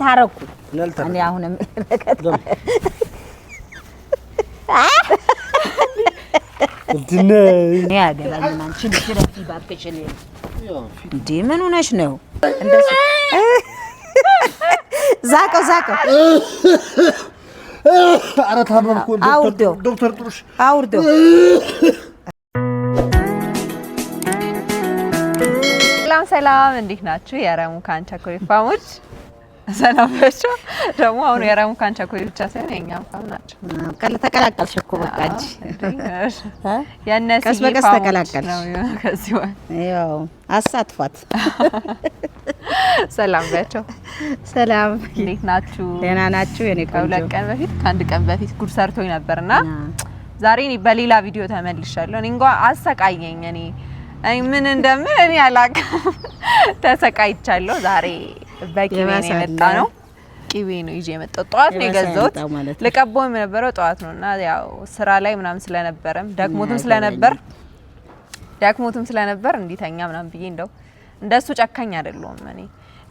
ታረቁ እኔ አሁንም እንትን ያገባኝ አንቺ ልትረፊ ባከሽኔ እንዴ ምን ሆነሽ ነው እንደሱ ዛቀው ኧረ ታመምኩ ዶክተር ጥሩሽ አውርዶ ሰላም እንዴት ናችሁ የረሙ ካንቻኮሪ ፋሞች ሰላም ናችሁ ደግሞ አሁን የረሙ ካንቻኮሪ ብቻ ሳይሆን የኛም ፋም ናቸው ተቀላቀልሽ እኮ በቃ እንጂ ያነሲ በቀስ ተቀላቀልሽ ነው ከዚህ ያው አሳትፏት ሰላም ናችሁ ሰላም እንዴት ናችሁ ደህና ናችሁ የኔ ከሁለት ቀን በፊት ከአንድ ቀን በፊት ጉድ ሰርቶኝ ነበርና ዛሬ እኔ በሌላ ቪዲዮ ተመልሻለሁ እኔ እንኳን አሰቃየኝ እኔ ምን እንደምን እኔ አላውቅም ተሰቃይቻለሁ ዛሬ በቂቤ ነው የመጣነው ቂቤ ነው ይዤ የመጣው ጧት ነው የገዛሁት ለቀቦም የነበረው ጧት ነውና ያው ስራ ላይ ምናምን ስለነበረም ዳክሞትም ስለነበር እንዲተኛ ምናምን ብዬ እንደሱ ጨካኝ አይደለም እኔ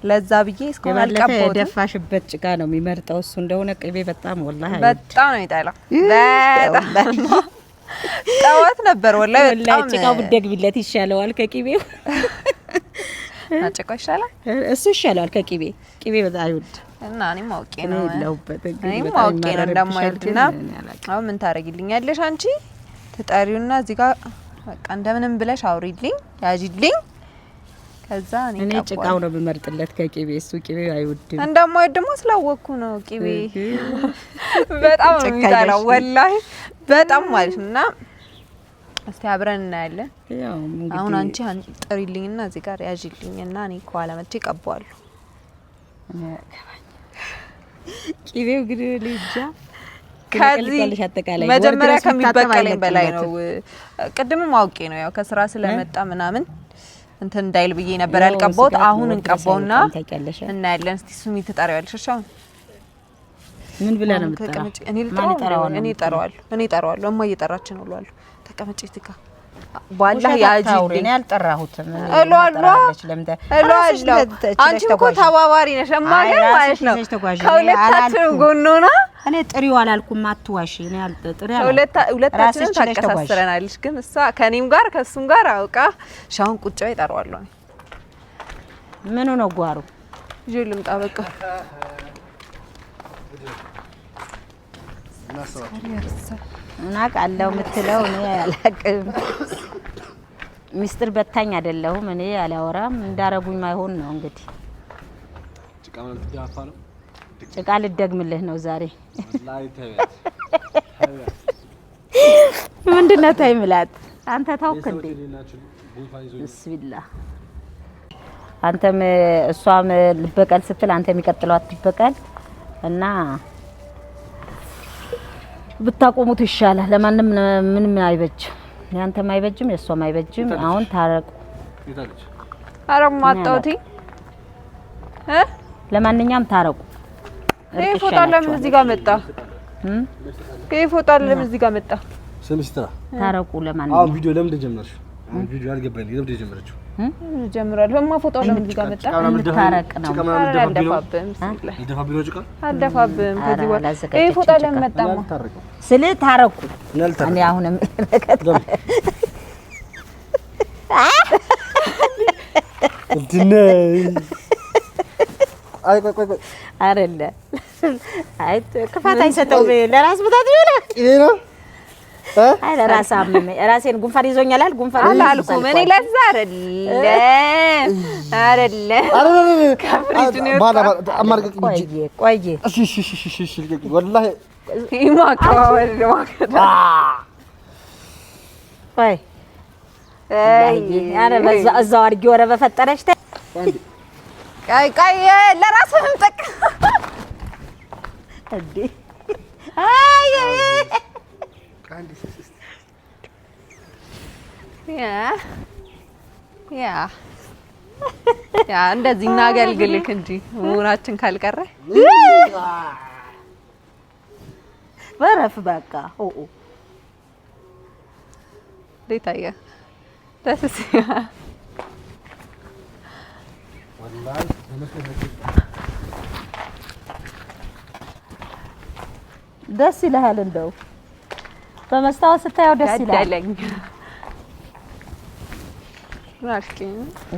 ለዛ ብዬ እስከሆነ አልቀቦት ደፋሽበት ጭቃ ነው የሚመርጠው እሱ እንደሆነ ቂቤ በጣም ወላሂ በጣም ነው ይጣላል በጣም ጣዋት ነበር ወላሂ በጣም ጭቃው ብትደግቢለት ይሻለዋል ከቂቤው አጭቆ ይሻላል እሱ ይሻለዋል ከቂቤ ቂቤ በጣም አይወድ እና እኔም አውቄ ነው እንደማይወድና አሁን ምን ታረጊልኛለሽ አንቺ ተጣሪውና እዚህ ጋር በቃ እንደምንም ብለሽ አውሪልኝ ያጂልኝ ከዛ እኔ ጭቃው ነው በመርጥለት ከቂቤ እሱ ቂቤ አይወድም እንደማይወድ ደግሞ ስላወቅኩ ነው ቂቤ በጣም ይጣላል ወላሂ በጣም ማለት እና እስቲ አብረን እናያለን ያው እንግዲህ አሁን አንቺ ጥሪልኝና እዚህ ጋር ያጂልኝና እኔ ኳላ መጥቼ ቀባዋለሁ ቂቤው ግን ልጅ ከዚህ መጀመሪያ ከሚበቀለኝ በላይ ነው ቅድምም አውቄ ነው ያው ከስራ ስለመጣ ምናምን እንትን እንዳይል ብዬ ነበር ያልቀባውት አሁን እንቀባውና እናያለን እስቲ ሱሚ ተጣሪያለሽ አሁን ምን ብለ ነው የምትጠራው እኔ ጠራዋለሁ እማ እየጠራች ነው እሏለሁ ተቀመጪ ትካ ባላህ ያጂልኝ እኔ አልጠራሁትም እሏለሁ አንቺ እኮ ተባባሪ ነሽ ማገር ማለት ነው ከሁለታችን ጎንና እኔ ጥሪው አላልኩም አትዋሺ እኔ አልጥሪ ሁለታችን ታቀሳስረናልሽ ግን እሷ ከኔም ጋር ከሱም ጋር አውቃ ሻውን ቁጭ በይ ጠራዋለሁ ምን ነው ጓሩ ይዤ ልምጣ በቃ እና ቃለው ምትለው እኔ አላቅም ሚስጥር በታኝ አይደለሁም እኔ አላወራም እንዳረጉኝ ማይሆን ነው እንግዲህ ጭቃ ልደግምልህ ነው ዛሬ ምንድነው ታይምላት አንተ ታውክ እንዴ ቢስሚላህ አንተም እሷም ልበቀል ስትል አንተ የሚቀጥለው አትበቀል እና ብታቆሙት ይሻላል ለማንም ምንም አይበጅም ያንተም አይበጅም የሷም አይበጅም አሁን ታረቁ አረም ማጣውቲ ለማንኛውም ታረቁ ፎቶ ለምን እዚህ ጋር መጣ ፎቶ ለምን እዚህ ጋር መጣ ሰምስተራ ታረቁ ለማንኛውም አሁን ቪዲዮ ለምን ጀመርሽ አሁን ቪዲዮ አልገባኝ ለምን ጀመረችው ጀምራለሁ እማ ፎቶ ለምን እዚህ ጋር መጣ ታረቅ ነው ይደፋብኝ ጭቃ አልደፋብም ከዚህ ወጣ ፎቶ ለምን መጣማ ስለ ታረቁ እኔ አሁንም እንትን አይ ቆይ አይደለ አይ ክፋት አይሰጠው ለራስ ብታት ይላል ይሄ ነው አይ ለራስ አመመ ራሴን ጉንፋን ይዞኛል አል ጉንፋን አላልኩም እኔ ለዛ አይደለ ባላ አማርቀቅ ቆይ እሺ ወላሂ ይማካወል ቆይ አረ በዛ እዛው አድርጊ ወረ በፈጠረሽ ቀይ ለራስህም ጠቅ እንዴ አይ ያ እንደዚህ እናገልግልክ እንጂ ሙራችን ካልቀረ በረፍ በቃ ለታየ ደስ ደስ ይልሃል እንደው በመስታወት ስታየው ደስ ይላል።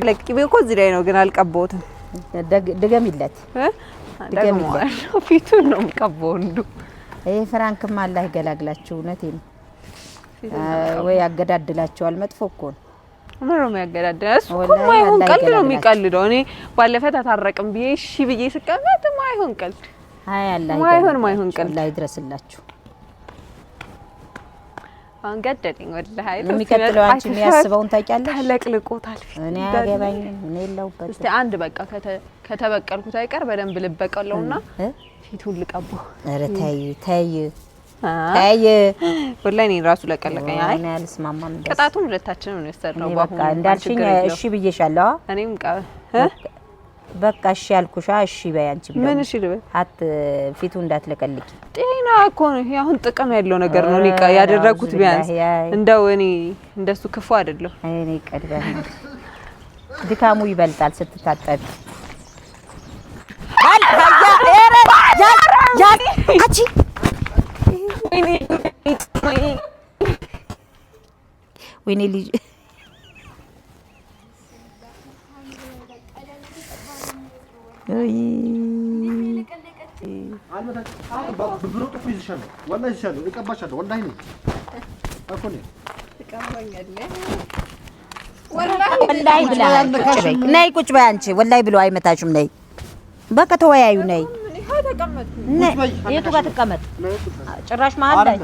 ለቅቤ እኮ እዚህ ላይ ነው ግን አልቀባሁትም። ድገሚለት ድገሚለት ፊቱን ነው የምቀባው እንዱ ይሄ ፍራንክማ አላህ ይገላግላችሁ። እውነቴን ነው ወይ ያገዳድላችኋል። መጥፎ እኮ ነው። ምን ነው የሚያገዳድላስ እኮ ማይሆን ቀልድ ነው የሚቀልደው። እኔ ባለፈ ተታረቅም ብዬ እሺ ብዬ ስቀመጥ ማይሆን ቀልድ አይ አላህ ማይሆን ቀልድ ላይ ድረስላችሁ። አንገደደኝ ወላሂ የሚቀጥለው አንቺ የሚያስበውን ታውቂያለሽ። ተለቅልቆታል ፊት እኔ አገባኝ እኔ የለውበት። እስቲ አንድ በቃ ከተበቀልኩት አይቀር በደንብ ልበቀለውና ፊቱን ልቀባው። ኧረ ተይ ተይ ወላሂ እኔ ራሱ ለቀለቀኝ። አይ እኔ አልስማማም። ቅጣቱን ሁለታችንም ነው የወሰድነው። በቃ እንዳልሽኝ እሺ ብዬሻለሁ። እኔም በቃ እሺ ያልኩሽ እሺ በይ። አንቺ ምን እሺ ልበል? ፊቱ እንዳትለቀልቂ። ጤና እኮ ነው ይሄ አሁን ጥቅም ያለው ነገር ነው። እኔ ያደረኩት ቢያንስ እንደው እኔ እንደሱ ክፉ አይደለም። እኔ ቀድበህ ድካሙ ይበልጣል ስትታጠቢ። ወይኔ ልጅ ወላሂ ብላ ነይ ቁጭ በይ አንቺ። ወላሂ ብሎ አይመታሽም። ነይ በቃ ተወያዩ። ነይ የቱ ጋር ትቀመጥ? ጭራሽ መሀል ላይ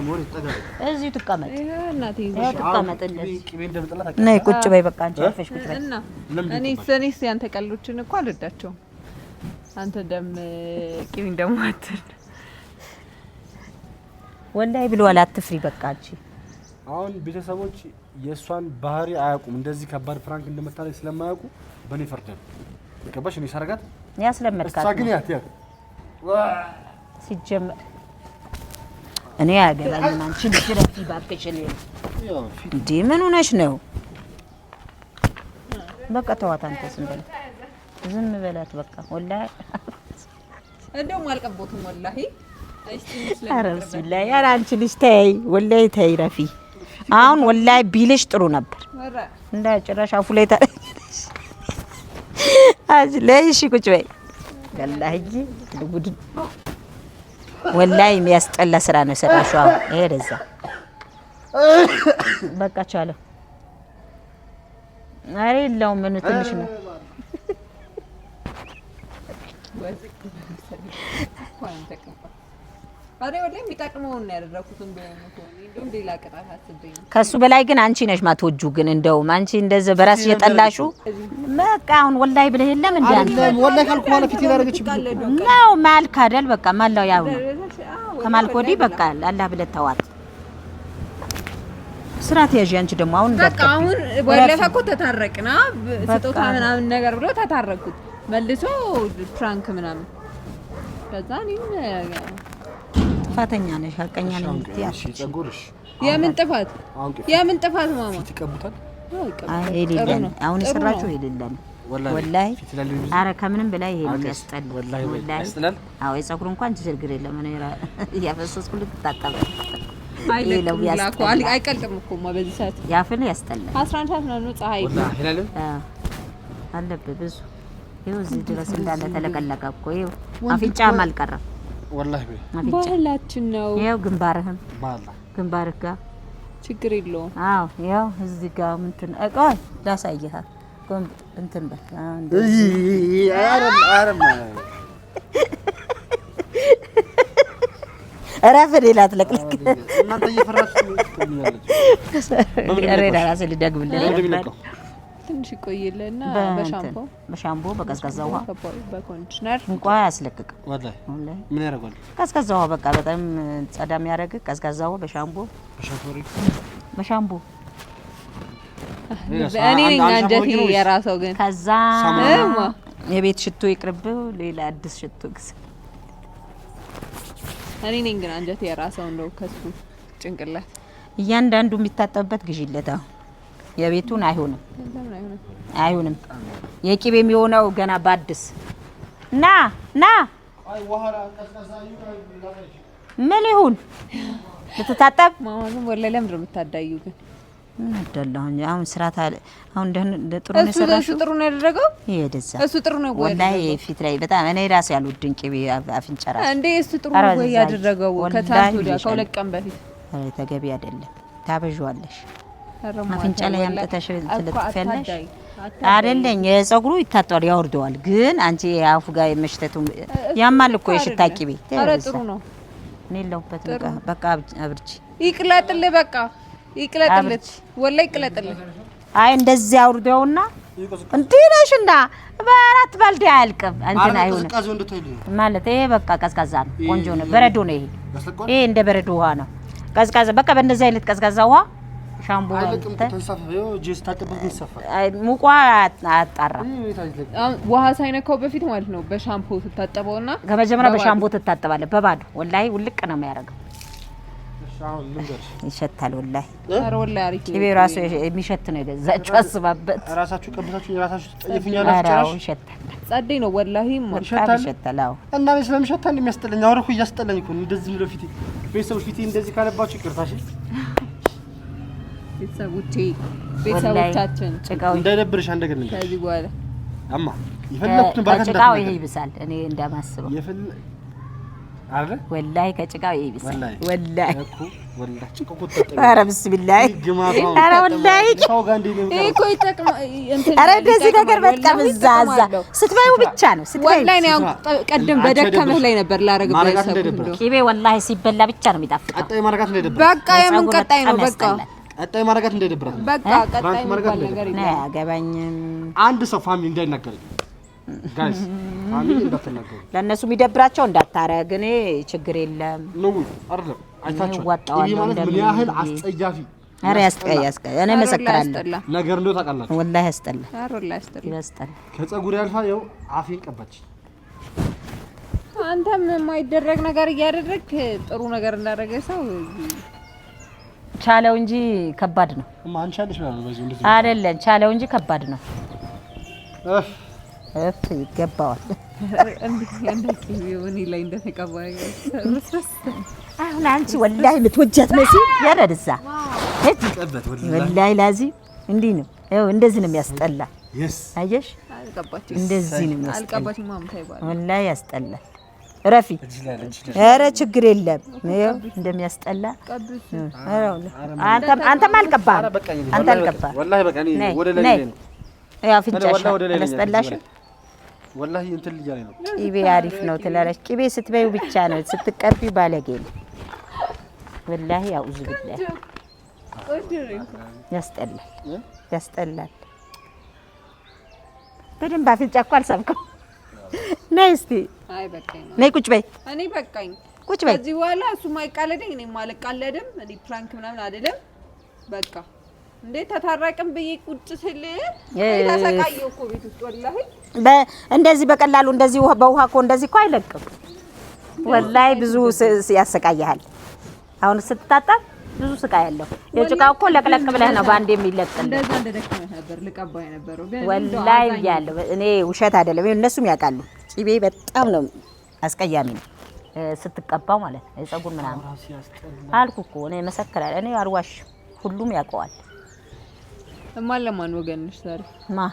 እዚሁ ትቀመጥ። ትቀመጥ ነይ ቁጭ በይ በቃ አንቺ አርፈሽ ቁጭ በይ። እኔስ ያንተ ቀልዶችን እኮ አልወዳቸውም። አንተ ደም ቂም እንደማትል ወላሂ ብለዋል። አትፍሪ በቃ አንቺ። አሁን ቤተሰቦች የእሷን ባህሪ አያውቁም። እንደዚህ ከባድ ፍራንክ እንደምታደርግ ስለማያውቁ በእኔ ፈርደን ገባሽ? እኔ ሳረጋት ያስለመድካት እሷ ግን ያት ሲጀመር እኔ ያገባኝ አንቺ ልጅ ባክሽ እንዴ ምን ሆነሽ ነው? በቃ ተዋት አንተ ዝም በላት በቃ ወላሂ እንደውም አልቀቦትም ወላሂ። ኧረ ቢስሚላህ ኧረ አንቺ ልጅ ተይ ወላሂ ተይ ረፊ። አሁን ወላሂ ቢልሽ ጥሩ ነበር። እንዳ ጭራሽ አፉ ላይ ታረግሽ ላይ እሺ ቁጭ በይ ወላሂ ጉድ ወላሂ የሚያስጠላ ስራ ነው የሰራሽው። አሁን ይሄ ደዛ በቃ ቻለው። ኧረ የለውም ምን ትንሽ ነው ከሱ በላይ ግን አንቺ ነሽ ማትወጁ። ግን እንደውም አንቺ እንደዚህ በራስሽ የጠላሹ በቃ አሁን ወላሂ ብለህ የለም እንዴ አንተ ወላሂ ካልኩ ማለት ፊት ያደረገች ነው ማልክ አይደል? በቃ ማላው ያው ነው ከማልክ ወዲህ በቃ አላህ ብለህ ተዋት። ስራት ያጂ አንቺ ደግሞ አሁን በቃ አሁን ወለፈ እኮ ተታረቅና ስጦታ ምናምን ነገር ብሎ ተታረቁት መልሶ ፍራንክ ምናምን ከዛ እኔም ጥፋተኛ ነሽ ሀቀኛ ነኝ እንድትያሽ የምን ጥፋት ማማ ትቀቡታል። አይ የሌለን አሁን የሰራችሁ የሌለን ወላሂ ኧረ ከምንም በላይ ይሄ ነው ያስጠላል። ወላሂ አዎ የፀጉር እንኳን ችግር የለም እኔ ያፈሰስኩ ልታጠብ አይለለም ያስቆ አይቀልጥም እኮ በዚህ ሰዓት ያፈነ ያስጠላል። 11 ሰዓት ነው ፀሐይ አለበት ብዙ ይኸው እዚህ ድረስ እንዳለ ተለቀለቀ እኮ ይኸው አፍንጫም አልቀረም ወላሂ ባህላችን ነው። ይኸው ግንባርህም ግንባርህ ጋር ችግር የለውም። አዎ ይኸው እዚህ ጋር እንትን እቃይ ላሳይህ እንትን በል እረፍ ሌላ ትለቅለቅ እናንተ እየፈራችሁ ራስህ ልደግምልህ ነበር። ትንሽ ቆይለና በሻምፖ በቀዝቃዛ ውሃ በኮንዲሽነር እንኳን ያስለቅቅ ወላሂ ምን ያደርጋል? ቀዝቃዛ ውሃ በቃ በጣም ጸዳም ያደርግ ቀዝቃዛ ውሃ በሻምፖ እኔ ነኝ አንጀቴ የራሰው ግን ከዛ የቤት ሽቶ ይቅርብ ሌላ አዲስ ሽቶ ግዝ እኔ ነኝ ግን አንጀቴ የራሰው እንደው ከሱ ጭንቅላት እያንዳንዱ የሚታጠብበት ግዢለት። አሁን የቤቱን አይሆንም የቂቤ የሚሆነው ገና ባድስ ና ምን ይሁን ልትታጠብ ማማንም ወላሂ ለምንድን ነው የምታዳዩ ግን አዳላሁኝ አሁን ስራት አሁን ጥሩ ነው ሰራሽ እሱ ጥሩ ነው ያደረገው ይሄደዛ እሱ ጥሩ ነው ወላሂ ፊት ላይ በጣም እኔ ራሴ ያልወድን ቅቤ አፍንጫ ራስ እንዴ እሱ ጥሩ ነው ወይ ያደረገው ከታንቱ ወዲያ ከሁለት ቀን በፊት ተገቢ አይደለም ታበዥዋለሽ አፍንጫ ላይ ያምጥተሽ ትለጥፊያለሽ አይደለም የፀጉሩ ይታጠዋል ያወርደዋል ግን አንቺ አፉ ጋር የመሽተቱ ያማል እኮ የሽታ ቅቤ ኧረ ጥሩ ነው እኔ ለውበት በቃ አብርጂ ይቅላጥልህ በቃ ይቅለጥልህ ወላሂ ይቅለጥልህ አይ እንደዚህ አውርደውና እንዴነሽና በአራት ባልዲ አያልቅም እንትን አይሆንም ማለት ይሄ በቃ ቀዝቃዛ ነው ቆንጆ ነው በረዶ ነው ይሄ እንደ በረዶ ውሃ ነው ቀዝቃዛ በቃ በእንደዚህ አይነት ቀዝቃዛ ውሃ ሻምፖ ተንሳፈው ጄስ ታጠብኩ ይሰፋል ሙቋ አጣራ ውሃ ሳይነካው በፊት ማለት ነው በሻምፖ ተታጠበውና ከመጀመሪያ በሻምፖ ተታጠባለ በባዶ ወላሂ ውልቅ ነው የሚያደርገው አሁን ምን ደርሽ ይሸታል ወላሂ ኧረ ወላሂ አሪፍ ቅቤ ራሱ የሚሸት ነው የገዛችሁ አስባበት ራሳችሁ ቀብታችሁ ራሳችሁ ጠይፉኛላችሁ ጭራሽ ይሸታል ጸዴ ነው ወላሂ ይሸታል አዎ እና እኔ ስለምሸታል የሚያስጠላኝ አውርኩ እያስጠላኝ እኮ እንደዚህ ብሎ ፊቴ ቤተሰቦች ፊቴ እንደዚህ ካለባችሁ ይቅርታሽ ቤተሰቦቻችን ጭቃው እንዳይደብርሽ አንድ ነገር ልንገርሽ ከዚህ በኋላ አማ ይፈለኩትን ባርከት ጭቃው ይሄ ይብሳል እኔ እንደማስበው አይደል ወላሂ ከጭቃው ይሄ ይብሳል ወላሂ እኮ ወላሂ ጭቃው እኮ ኧረ ቢስሚላህ ኧረ ወላሂ ሰው ጋር እንዴ ነው እኮ ይጠቅም እንትን ኧረ እንደዚህ ነገር በጣም እዛዛ ስትበዩ ብቻ ነው ስትበዩ ወላሂ ነው ቀደም በደከመህ ላይ ነበር ላረግበት ሰው ቅቤ ወላሂ ሲበላ ብቻ ነው የሚጣፍጠው ቀጣይ ማረጋት እንደደብረ በቃ የምን ቀጣይ ነው በቃ ቀጣይ ማረጋት እንደደብረ በቃ ቀጣይ ማረጋት ነገር ነው ያገባኝም አንድ ሰው ፋሚሊ እንዳይናገር ጋይስ ፋሚሊ እንዳትናገሩ ለነሱ የሚደብራቸው እንዳታረግ እኔ ችግር የለም ነው አይደለም አይታችሁ ይሄ ማለት ምን ያህል አስጸያፊ ኧረ ያስቀያስቀያ እኔ መሰክራለሁ ነገር እንደው ታውቃላችሁ ወላሂ ያስጠላ ኧረ ወላሂ ያስጠላ ከፀጉር ያልፋ ይኸው አፌን ቀባች አንተም የማይደረግ ነገር እያደረግክ ጥሩ ነገር እንዳደረገ ሰው ቻለው እንጂ ከባድ ነው ማንቻልሽ ነው በዚህ እንደዚህ አይደለም ቻለው እንጂ ከባድ ነው ይገባዋል እንዴ የሆነ ላይ እንደተቀባይ አሁን አንቺ ወላሂ የምትወጃት መሲ ያረድሳ ወላሂ ላዚም እንዲህ ነው ይኸው እንደዚህ ነው የሚያስጠላ አየሽ አልቀባችም እንደዚህ ነው የሚያስጠላ አልቀባችም ማምታ ይባላል ወላሂ ያስጠላ ረፊ ኧረ ችግር የለም ይኸው እንደሚያስጠላ አንተም አልቀባህም አንተ አልቀባህም ወላሂ በቃ እኔ ወደ ላይ ነው ያው ፍንጫሽ አላስጠላሽም ወላሂ እንትን ልያለኝ ነው ቅቤ አሪፍ ነው ትላለች ቅቤ ስትበዩ ብቻ ነው ስትቀቢ ባለጌ ነው ወላሂ አውዝ ቢላህ ያስጠላል በደንብ አፍንጫ እኮ አልሳብከው ነይ እስቲ አይ በቃኝ ነይ ቁጭ በይ እኔ በቃኝ ቁጭ በይ ከዚህ በኋላ እሱ ማይቃለደኝ እኔ ማልቃለድም እኔ ፕራንክ ምናምን አይደለም በቃ እንዴ ተታረቅም በይ ቁጭ ስል ታሰቃየው እኮ ቤት ውስጥ ወላሂ እንደዚህ በቀላሉ እንደዚህ በውሃ እኮ እንደዚህ እኮ አይለቅም ወላሂ ብዙ ያሰቃያል አሁን ስትታጠብ ብዙ ስቃይ ያለው የጭቃው እኮ ለቅለቅ ብለህ ነው ባንዴ የሚለቅል እንደዛ እንደደከመህ ነበር ልቀባይ ነበረው ወላሂ ያለው እኔ ውሸት አይደለም እነሱም ያውቃሉ ቅቤ በጣም ነው አስቀያሚ ነው ስትቀባው ማለት ነው የፀጉር ምናምን አልኩ እኮ እኔ መሰከራለሁ እኔ አርዋሽ ሁሉም ያውቀዋል ለማን ወገንሽ ዛሬ ማ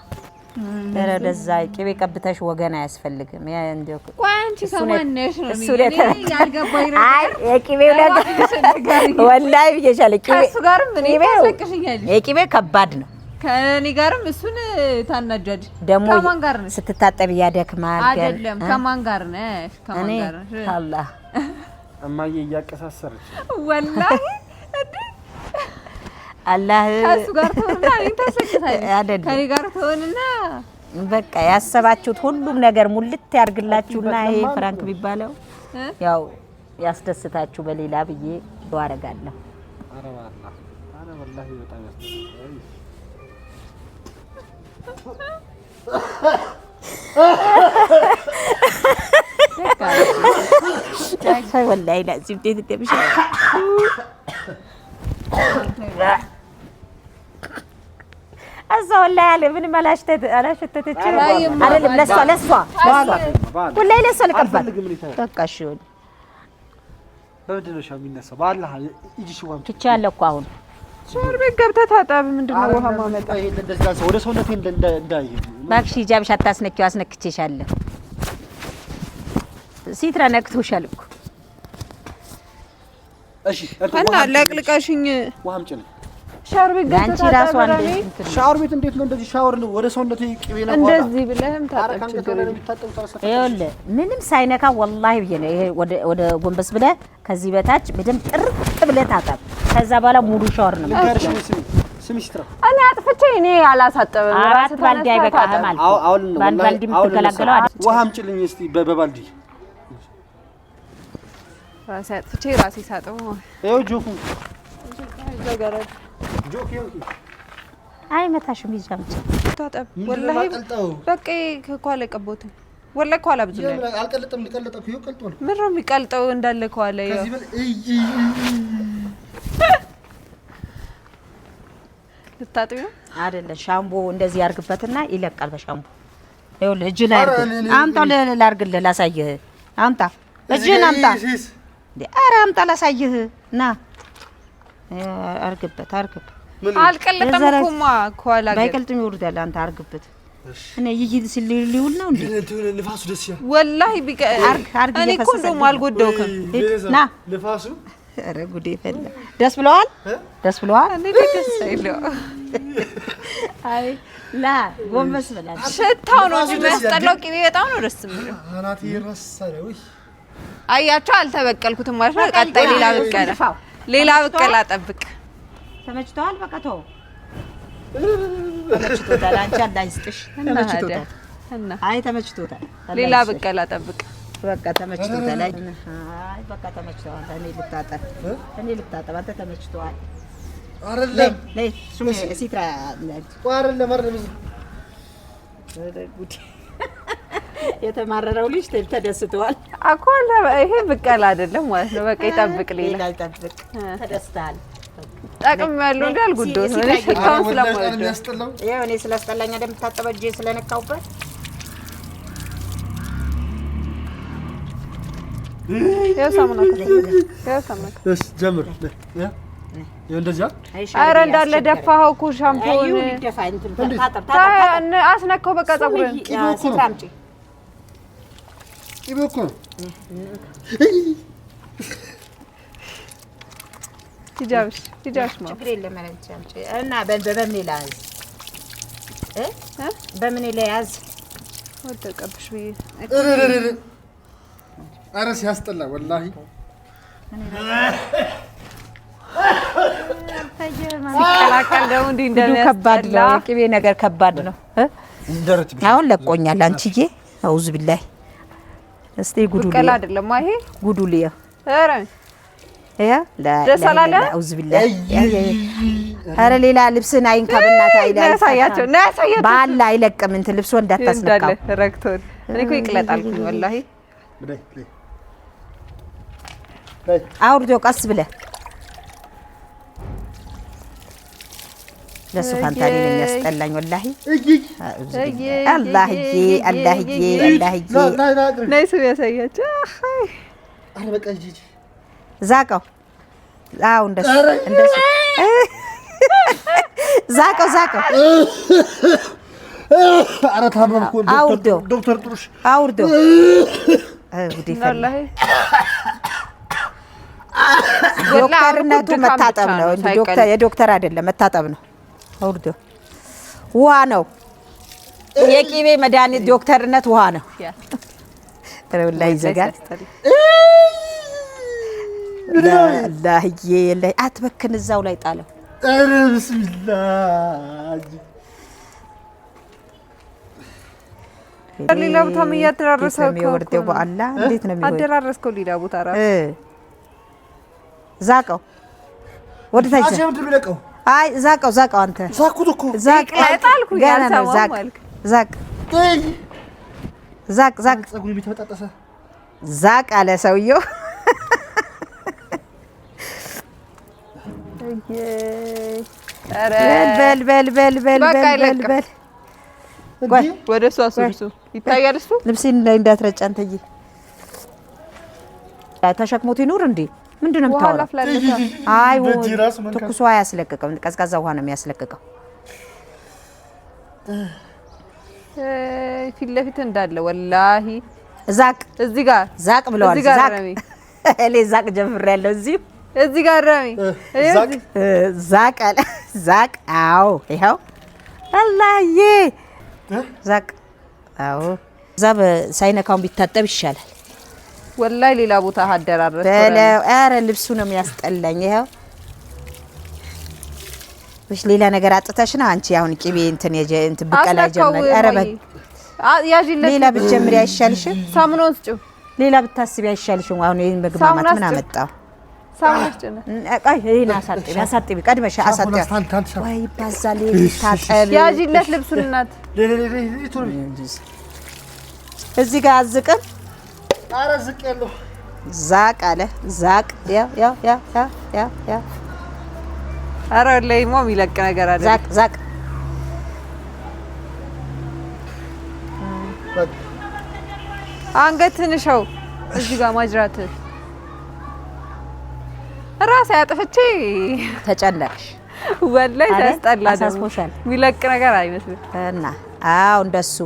ደረደዛ ቅቤ ቀብተሽ ወገን አያስፈልግም ያ እንደው ቋንቺ ሰማነሽ ነው ያልገባኝ ነው አይ የቅቤው ነገር ወላሂ ብዬሻለሁ ቅቤ ከሱ ጋርም እኔ ታሰቅሽኛለሽ የቅቤ ከባድ ነው ከኔ ጋርም እሱን ታናጃጅ ደሞ ከማን ጋር ነሽ ስትታጠብ ያደክማል አይደለም ከማን ጋር ነሽ ከማን ጋር ነሽ አላህ እማዬ እያቀሳሰረች ወላሂ አላህ ከሱ ጋር ተሆንና እኔን ታሰቅታለሽ ከኔ ጋር ተሆንና በቃ ያሰባችሁት ሁሉም ነገር ሙልት ያርግላችሁና ይሄ ፍራንክ ቢባለው ያው ያስደስታችሁ በሌላ ብዬ ዱአ አረጋለሁ አረ ወላሂ በጣም ያስደስታችሁ ወላሂ ላዚም ትደብሽ አዛው ላይ ያለ ምን አላሽተተች አይደለም ለሷ ወላሂ ለሷ ልቀባል በቃ እሺ በምንድን ነው የሚነሳው? በአላህ እጅሽ ዋም ትቻለህ እኮ አሁን ሻወር ቤት ገብተህ ታጠብ። ምንድነው ውሃ ማመጣ? ይሄ እንደዛ ሰው ወደ ሰውነቴ እንዳይሄድ እባክሽ ሂጃብሽ አታስነኪው፣ አስነክቼሻለሁ። ሲትራ ነክቶሻል እኮ። እሺ እና ለቅልቀሽኝ ውሃም ጭን ሻወር ቤት ገብተህ አንቺ ራሱ አንዴ ሻወር ቤት እንዴት ነው እንደዚህ ሻወር ነው ወደ ሰውነቴ ቅቤ ነው እንደዚህ ብለህም ታጠብ። ይኸውልህ ምንም ሳይነካ ወላሂ ብዬ ነው። ይሄ ወደ ጎንበስ ብለህ ከዚህ በታች በደንብ ጥርት ብለህ ታጠብ። ከዛ በኋላ ሙሉ ሻወር ነው ስሚ ስትራ እኔ አጥፍቼ እኔ አላሳጠብም። አራት ባልዲ አይበቃህም አልኩ። በአንድ ባልዲ የምትገላገለው አይደል? ውሃም ጭልኝ እስቲ በባልዲ ራሴ አጥፍቼ ራሴ ሳጠው። ይኸው ጆኩ ዘገረድ ጆክ ይኸው አይ መታሽም ይዛምጭ ታጠብ። ወላሂ በቃ ከኋላ ቀቦት ወላሂ ከኋላ ብዙ ነው አልቀለጠም። ሊቀለጠው ይኸው ቀልጧል። ምን ነው የሚቀልጠው እንዳለ ከኋላ ይኸው ከዚህ በል ልታጥቢ ነው አይደለ? ሻምቦ እንደዚህ ያርግበትና ይለቃል በሻምቦ። ይኸውልህ እጅ ላይ አምጣው፣ ላርግልህ፣ ላሳይህ። አምጣ እጅህን አምጣ። ኧረ አምጣ ላሳይህ። ና አርግበት። አልቀለጠም እኮማ ከኋላ ግን ባይቀልጥም ይወርዳል። አንተ አርግበት። እኔ ይይዝ ሲሊውል ነው እንዴ? ንፋሱ ደስ ያ ወላሂ ቢቀ አርግ እኔ እኮ እንደውም አልጎዳውክም። ና ንፋሱ ኧረ ጉዴ ፈላ። ደስ ብለዋል? ደስ ብለዋል? እኔ ደስ አይለው። አይ ላ ጎንበስ ብላ ሽታው ነው የሚያስጠላው። ቅቤ በጣም ነው ደስ የሚለው። አናቴ ይረሳል። ወይ አያቸው አልተበቀልኩትም ማለት ነው። ቀጣይ ሌላ ብቀላ ጠብቅ። ተመችቷል? በቃ ተው። ተመችቶታል። አንቺ እንዳይስጥሽ ተመችቶታል። አይ ተመችቶታል። ሌላ ብቀላ ጠብቅ። በቃ ተመችቶታል። አይ በቃ ተመችቷል። እኔ ልታጠብ አንተ ተመችቷል። አይደለም ነይ ሱሚ ሲትራ አይደለም ጉድ የተማረረው ልጅ ተደስተዋል። አኳላ ይሄ ብቀላ አይደለም ማለት ነው። በቃ ይጠብቅ። ሌላ ይጠብቅ። ተደስተሃል። ጠቅም ያለው እንዳል ጉዶ ነው። እሺ ታውን ስለማይወድ ይሄው እኔ ስለስጠላኝ እንደምታጠበ እጄ ስለነካውበት ያሳምና እሺ ጀምር እንደዚያ ኧረ እንዳለ ደፋኸው እኮ ሻምፖን አስነካው። በቃ ፀጉርን ቅቤ እኮ ነው። ሂጃብሽ ነው ችግር የለም። እና በምን ይላዝ በምን ይላዝ ወደቀብሽ ብዬ ኧረ ሲያስጠላ ወላሂ። ሲቀላቀል ደግሞ እንዲህ ከባድ ነው። ቅቤ ነገር ከባድ ነው። አሁን ለቆኛል። አንቺዬ አውዝ ቢላሂ እስቲ ጉዱ ቀላ አይደለም ይሄ ጉዱ ሊያ ኧረ ያ ላ አውዝ ቢላሂ ኧረ ሌላ ልብስን አይንካ በእናትህ አይላ ያሳያቸው ባላ አይለቅም። እንትን ልብስ እንዳታስነካው ረክቶን እኔ እኮ ይቅለጣል ወላሂ። አውርዶ ቀስ ብለህ ለሱ ፋንታኒ ነው የሚያስጠላኝ ወላሂ። አላህዬ ነይ ስም ያሳያቸው። አረ በቃ ጂጂ ዛቀው። አው እንደሱ ዛቀው አረ ታመምኩ። ዶክተር ጥሩሽ አውርዶ ጉዲ ወላሂ። ዶክተርነቱ መታጠብ ነው እንጂ የዶክተር አይደለም፣ መታጠብ ነው። አውርዶ ውሃ ነው የቅቤ መድኃኒት። ዶክተርነት ውሃ ነው። ወላሂ ይዘጋል። አላህዬ ላይ አትበክን፣ እዛው ላይ ጣለው። ኧረ ቢስሚላህ ሌላ ቦታም እያደራረሰው እኮ የሚወርደው በአላህ እንዴት ነው የሚወርደው? አደራረስከው ሌላ ቦታ ራሱ ዛቀው ወደ ታች ለቀው። አይ ዛቀው አንተ ዛኩት እኮ ጣልኩ ያልሰማው ማለት ዛቅ ፀጉር ቢተበጣጠሰ ዛቅ አለ ሰውየው። በል ወደ እሱ አስርሱ ይታያል። እሱ ልብሴን ላይ እንዳትረጭ አንተዬ። ተሸክሞት ይኑር እንዴ ምንድነው የምታወራው? አይ ትኩስ ውሃ ያስለቅቀው ቀዝቃዛ ውሃ ነው የሚያስለቅቀው ፊት ለፊት እንዳለ ወላሂ ዛቅ እዚህ ጋር ዛቅ ብለዋል ዛቅ እኔ ዛቅ ጀምሬያለሁ እዚህ ጋር ረሚ ዛቅ አለ ዛቅ አዎ ይሄው አላህዬ ዛቅ አዎ ዛብ ሳይነካውን ቢታጠብ ይሻላል ወላሂ ሌላ ቦታ አደራረስ አረ ልብሱ ነው የሚያስጠላኝ ይሄው ወሽ ሌላ ነገር አጥተሽ ነው አንቺ አሁን ቂቤ እንትን ብቀላ ጀመር አረ ያጂለት ሌላ ብትጀምሪ አይሻልሽም ሳሙና ወስጩ ሌላ ብታስቢ አይሻልሽም አሁን ይሄን ምግብ ማማት ምን አመጣው ሳሙና ወስጭና አይ ይሄን አሳጥቢ ቀድመሽ አሳጥቢ ወይ ባዛሌ ታጠብ ያጂለት ልብሱን እናት እዚህ ጋር አዝቅም አረ ዝቅ ያለው ዛቅ አለ ዛቅ ያ አረ ለይሞ የሚለቅ ነገር አለ ዛቅ አንገትን ሸው እዚህ ጋር ማጅራት ራስ ያጥፍቼ ተጨነቅሽ ወላይ ታስጠላ አሳስቦሻል የሚለቅ ነገር አይመስልም እና አው እንደሱ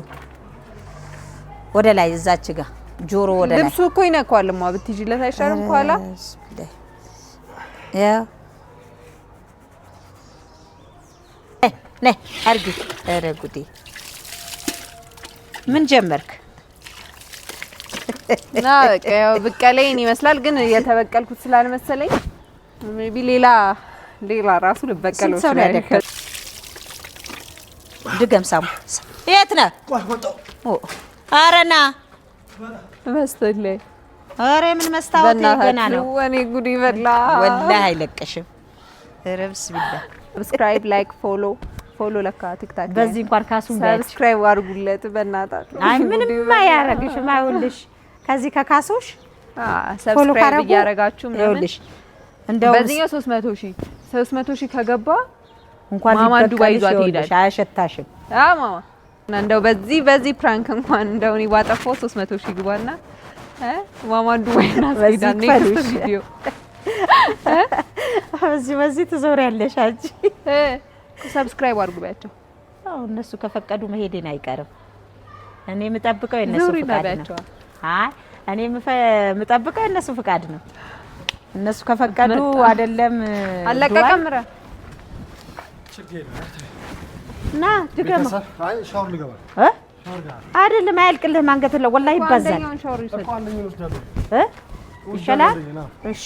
ወደ ላይ እዛች ጋር ጆሮ ወደ ላይ ልብሱ እኮ ይነካዋልማ ብትይጂለት አይሻልም ኋላ ያ ነይ አርጊ ኧረ ጉዴ ምን ጀመርክ ና በቃ ያው በቀለኝ ይመስላል ግን የተበቀልኩት ስላልመሰለኝ ሜቢ ሌላ ራሱ ልበቀለው ይችላል ድገም ሳሙ የት ነህ ኧረ ና መስተለይ ኧረ ምን መስታወት ገና ነው ወኔ ጉዲ በላ ወላሂ አይለቀሽም ኧረ ቢስሚላህ ሰብስክራይብ ላይክ ፎሎ ለካ ቲክታክ በዚህ እንኳን ካሱን ሰብስክራይብ አድርጉለት በእናታችሁ አይ ምንም አያረግሽም አይውልሽ ከዚህ ከካሶሽ ሰብስክራይብ ያረጋችሁ ይውልሽ እንደው በዚህኛው 300,000 ከገባ እንኳን ማማ ዱባይ ይዟት ይሄዳል አያሸታሽም ማማ እና እንደው በዚህ ፕራንክ እንኳን እንደው እኔ ባጠፋው 300,000 ግባና ማማ ዱባይ እናስይዳን ኔክስት ቪዲዮ በዚህ ትዞሪያለሽ አንቺ ሰብስክራይብ አድርጉ ባያቸው አው እነሱ ከፈቀዱ መሄዴን አይቀርም እኔ የምጠብቀው የነሱ ፍቃድ ነው አይ እኔ የምጠብቀው የነሱ ፍቃድ ነው እነሱ ከፈቀዱ አይደለም አለቀቀምራ ና ድገማ አይ ሻወር ልገባ አይደለም አያልቅልህም አንገት ላይ ወላሂ ይባዛል ይሻላል እሺ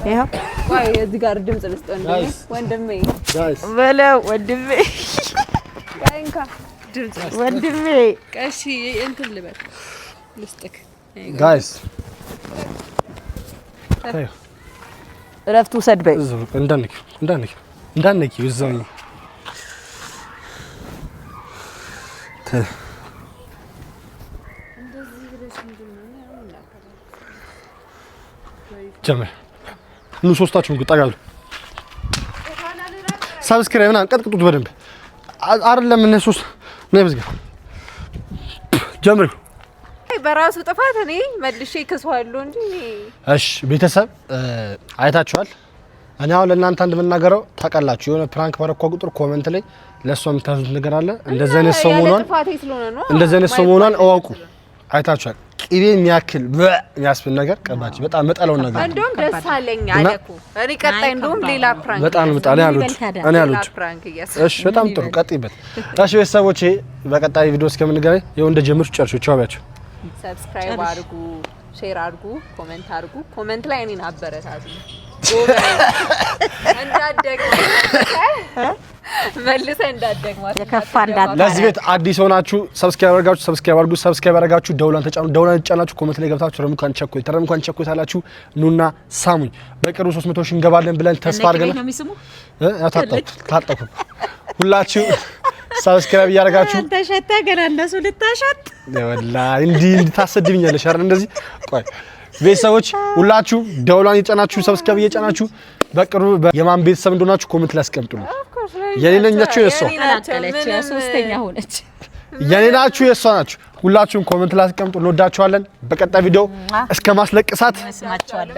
ይሄው ወይ እዚህ ጋር ድምጽ ልስጠን ወንድሜ ጋይስ በለው ወንድሜ ጋይንካ ድምጽ ወንድሜ ቀሺ እንትን ልበል ልስጥክ ጋይስ እረፍቱ ሰድበይ እንዳንኪ እዛው ጀመር ኑ ሶስታችሁም ቁጣጋሉ ሰብስክራይብ እና ቀጥቅጡት በደንብ አይደለም እነሱስ ነው በዝጋ ጀምሩ በራሱ ጥፋት እኔ መልሼ ከሷለሁ እንጂ እሺ ቤተሰብ አይታችኋል እኔ አሁን ለእናንተ እንደምናገረው ታውቃላችሁ የሆነ ፕራንክ ባረኳ ቁጥር ኮሜንት ላይ ለሷ የምታዙት ነገር አለ እንደዚህ አይነት ሰው መሆኗን እወቁ አይታችኋል ቅቤ የሚያክል የሚያስብል ነገር ቀባች በጣም መጣለውን ነገር እንደውም ደስ አለኝ አለኩ እኔ ቀጣይ እንደውም ሌላ ፕራንክ በጣም መጣለ ያሉት እሺ በጣም ጥሩ ቀጥይበት እሺ ቤተሰቦቼ በቀጣይ ቪዲዮ እስከምንገናኝ ይኸው እንደጀመርኩ ጨርሶ ቻው ባያችሁ ሰብስክራይብ አድርጉ ሼር አድርጉ ኮሜንት አድርጉ ኮሜንት ላይ እኔን አበረታቱ መልሰ እንዳደግማት የከፋ እንዳታ ለዚህ ቤት አዲስ ሆናችሁ ሰብስክራይብ አድርጉ ሰብስክራይብ አድርጋችሁ ደውላን ተጫኑ ደውላን ተጫናችሁ ኮሜንት ላይ ገብታችሁ ተረምኳን ቸኮይ ታላችሁ ኑና ሳሙኝ በቅርቡ 300,000 እንገባለን ብለን ተስፋ አድርገናል ታጠቁ ሁላችሁ ሰብስክራይብ ያደርጋችሁ ተሸታ ገና እነሱ ልታሸት ወላሂ እንድታሰድብኛለሽ አይደል እንደዚህ ቆይ ቤተሰቦች ሁላችሁ ደውላን ይጫናችሁ ሰብስክራይብ እየጫናችሁ በቅርቡ የማን ቤተሰብ እንደሆናችሁ ኮሜንት ላይ አስቀምጡልኝ የኔናችሁ የሷ ሶስተኛ ሆነች የኔናችሁ የሷ ናችሁ ሁላችሁም ኮሜንት ላይ አስቀምጡ። እንወዳችኋለን። በቀጣይ ቪዲዮ እስከ ማስለቅሳት መስማችኋለሁ።